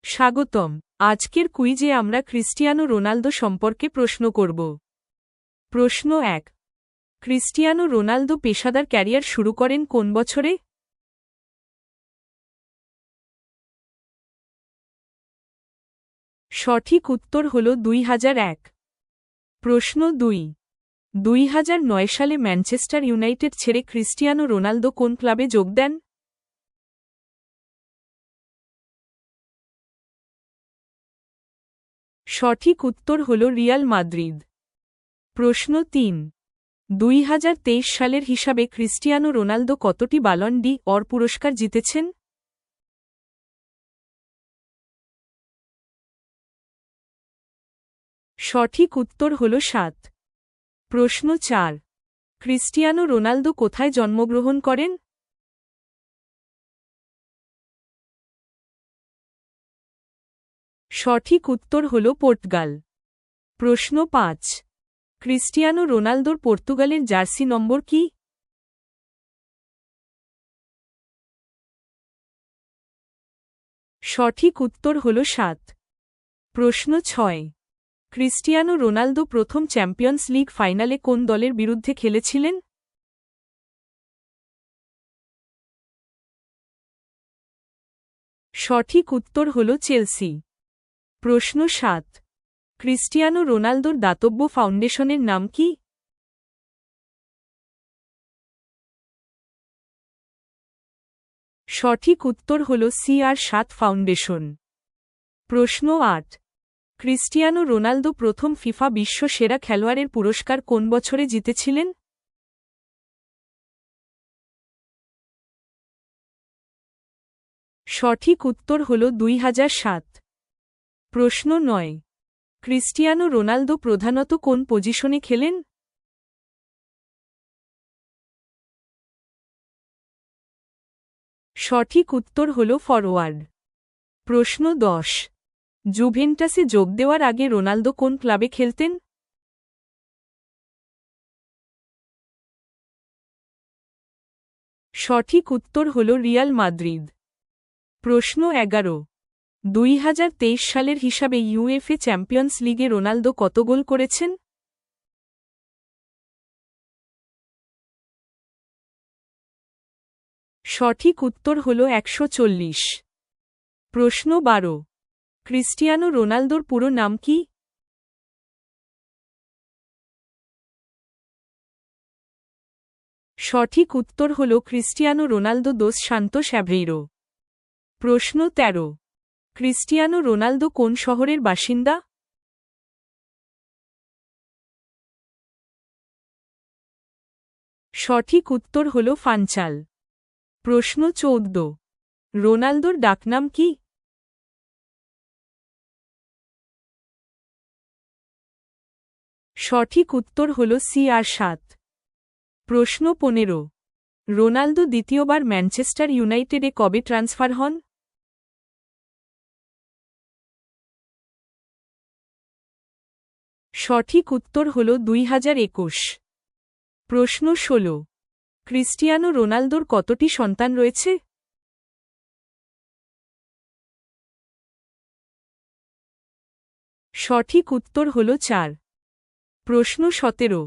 স্বাগতম। আজকের কুইজে আমরা ক্রিস্টিয়ানো রোনালদো সম্পর্কে প্রশ্ন করব। প্রশ্ন 1। ক্রিস্টিয়ানো রোনালদো পেশাদার ক্যারিয়ার শুরু করেন কোন বছরে? সঠিক উত্তর হল 2001। প্রশ্ন 2। 2009 সালে ম্যানচেস্টার ইউনাইটেড ছেড়ে ক্রিস্টিয়ানো রোনালদো কোন ক্লাবে যোগ দেন? সঠিক উত্তর হল রিয়াল মাদ্রিদ। প্রশ্ন 3। 2023 সালের হিসাবে ক্রিস্টিয়ানো রোনালদো কতটি ব্যালন ডি অর পুরস্কার জিতেছেন? সঠিক উত্তর হল 7। প্রশ্ন 4। ক্রিস্টিয়ানো রোনালদো কোথায় জন্মগ্রহণ করেন? সঠিক উত্তর হল পর্তুগাল। প্রশ্ন 5। ক্রিস্টিয়ানো রোনালদোর পর্তুগালের জার্সি নম্বর কি? সঠিক উত্তর হল 7। প্রশ্ন 6। ক্রিস্টিয়ানো রোনালদো প্রথম চ্যাম্পিয়ন্স লিগ ফাইনালে কোন দলের বিরুদ্ধে খেলেছিলেন? সঠিক উত্তর হল চেলসি। প্রশ্ন 7। ক্রিস্টিয়ানো রোনালদোর দাতব্য ফাউন্ডেশনের নাম কি? সঠিক উত্তর হল CR7 ফাউন্ডেশন। প্রশ্ন 8। ক্রিস্টিয়ানো রোনালদো প্রথম ফিফা বিশ্ব সেরা খেলোয়াড়ের পুরস্কার কোন বছরে জিতেছিলেন? সঠিক উত্তর হল 2007। প্রশ্ন 9। ক্রিস্টিয়ানো রোনালদো প্রধানত কোন পজিশনে খেলেন? সঠিক উত্তর হল ফরওয়ার্ড। প্রশ্ন 10। জুভেন্টাসে যোগ দেওয়ার আগে রোনালদো কোন ক্লাবে খেলতেন? সঠিক উত্তর হল রিয়াল মাদ্রিদ। প্রশ্ন 11। 2023 সালের হিসাবে ইউএফএ চ্যাম্পিয়ন্স লিগে রোনালদো কত গোল করেছেন? সঠিক উত্তর হল 140। প্রশ্ন 12। ক্রিস্টিয়ানো রোনালদোর পুরো নাম কি? সঠিক উত্তর হল ক্রিস্টিয়ানো রোনালদো দোস সান্তোস অ্যাভেইরো। প্রশ্ন 13। ক্রিস্টিয়ানো রোনালদো কোন শহরের বাসিন্দা? সঠিক উত্তর হল ফানচাল। প্রশ্ন 14। রোনালদোর ডাকনাম কি? সঠিক উত্তর হল CR7। প্রশ্ন 15। রোনালদো দ্বিতীয়বার ম্যানচেস্টার ইউনাইটেডে কবে ট্রান্সফার হন? সঠিক উত্তর হল 2021। প্রশ্ন 16। ক্রিস্টিয়ানো রোনালদোর কতটি সন্তান রয়েছে? সঠিক উত্তর হল 4। প্রশ্ন 17।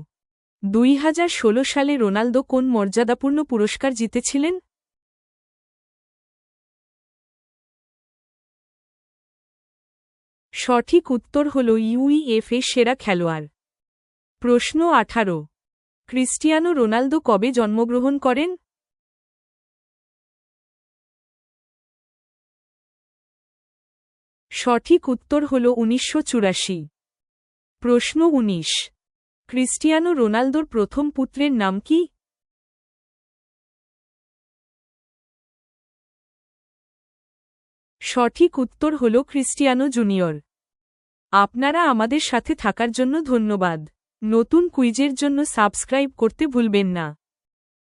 2016 সালে রোনালদো কোন মর্যাদাপূর্ণ পুরস্কার জিতেছিলেন? সঠিক উত্তর হল ইউইএফএ সেরা খেলোয়াড়। প্রশ্ন 18। ক্রিস্টিয়ানো রোনালদো কবে জন্মগ্রহণ করেন? সঠিক উত্তর হল 1984। প্রশ্ন 19। ক্রিস্টিয়ানো রোনালদোর প্রথম পুত্রের নাম কি? সঠিক উত্তর হল ক্রিস্টিয়ানো জুনিয়র। আপনারা আমাদের সাথে থাকার জন্য ধন্যবাদ। নতুন কুইজের জন্য সাবস্ক্রাইব করতে ভুলবেন না।